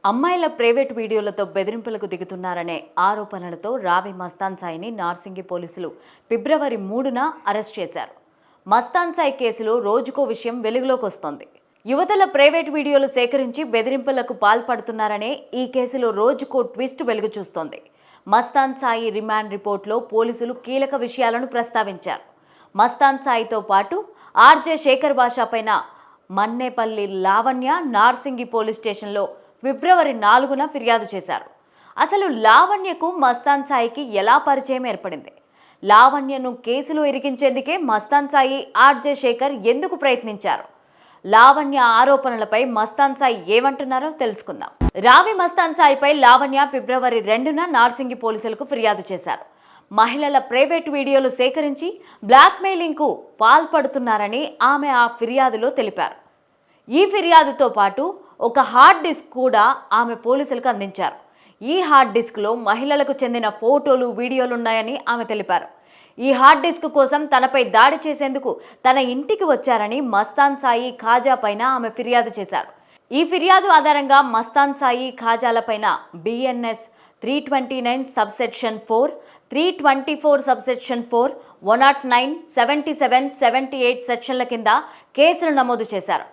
అమ్మాయిల ప్రైవేట్ వీడియోలతో బెదిరింపులకు దిగుతున్నారనే ఆరోపణలతో రావి మస్తాన్ సాయిని నార్సింగి పోలీసులు ఫిబ్రవరి 3న అరెస్ట్ చేశారు. మస్తాన్ సాయి కేసులో రోజుకో విషయం వెలుగులోకి వస్తోంది. యువతల ప్రైవేట్ వీడియోలు సేకరించి బెదిరింపులకు పాల్పడుతున్నారనే ఈ కేసులో రోజుకో ట్విస్ట్ వెలుగు చూస్తోంది. మస్తాన్ సాయి రిమాండ్ రిపోర్ట్లో పోలీసులు కీలక విషయాలను ప్రస్తావించారు. మస్తాన్ సాయితో పాటు ఆర్జే శేఖర్ భాషా పైన మన్నేపల్లి లావణ్య నార్సింగి పోలీస్ స్టేషన్లో ఫిబ్రవరి 4న ఫిర్యాదు చేశారు. అసలు లావణ్యకు మస్తాన్ సాయికి ఎలా పరిచయం ఏర్పడింది? లావణ్యను కేసులో ఇరికించేందుకే మస్తాన్ సాయి ఆర్జే శేఖర్ ఎందుకు ప్రయత్నించారు? లావణ్య ఆరోపణలపై మస్తాన్ సాయి ఏమంటున్నారో తెలుసుకుందాం. రావి మస్తాన్ సాయిపై లావణ్య ఫిబ్రవరి 2న నార్సింగి పోలీసులకు ఫిర్యాదు చేశారు. మహిళల ప్రైవేట్ వీడియోలు సేకరించి బ్లాక్మెయిలింగ్కు పాల్పడుతున్నారని ఆమె ఆ ఫిర్యాదులో తెలిపారు. ఈ ఫిర్యాదుతో పాటు ఒక హార్డ్ డిస్క్ కూడా ఆమె పోలీసులకు అందించారు. ఈ హార్డ్ డిస్క్లో మహిళలకు చెందిన ఫోటోలు, వీడియోలున్నాయని ఆమె తెలిపారు. ఈ హార్డ్ డిస్క్ కోసం తనపై దాడి చేసేందుకు తన ఇంటికి వచ్చారని మస్తాన్ సాయి, ఖాజా పైన ఆమె ఫిర్యాదు చేశారు. ఈ ఫిర్యాదు ఆధారంగా మస్తాన్ సాయి, ఖాజాలపైన BNS 329 సబ్సెక్షన్ 4, 324 సబ్సెక్షన్ 4, 109, 77, 78 సెక్షన్ల కింద కేసులు నమోదు చేశారు.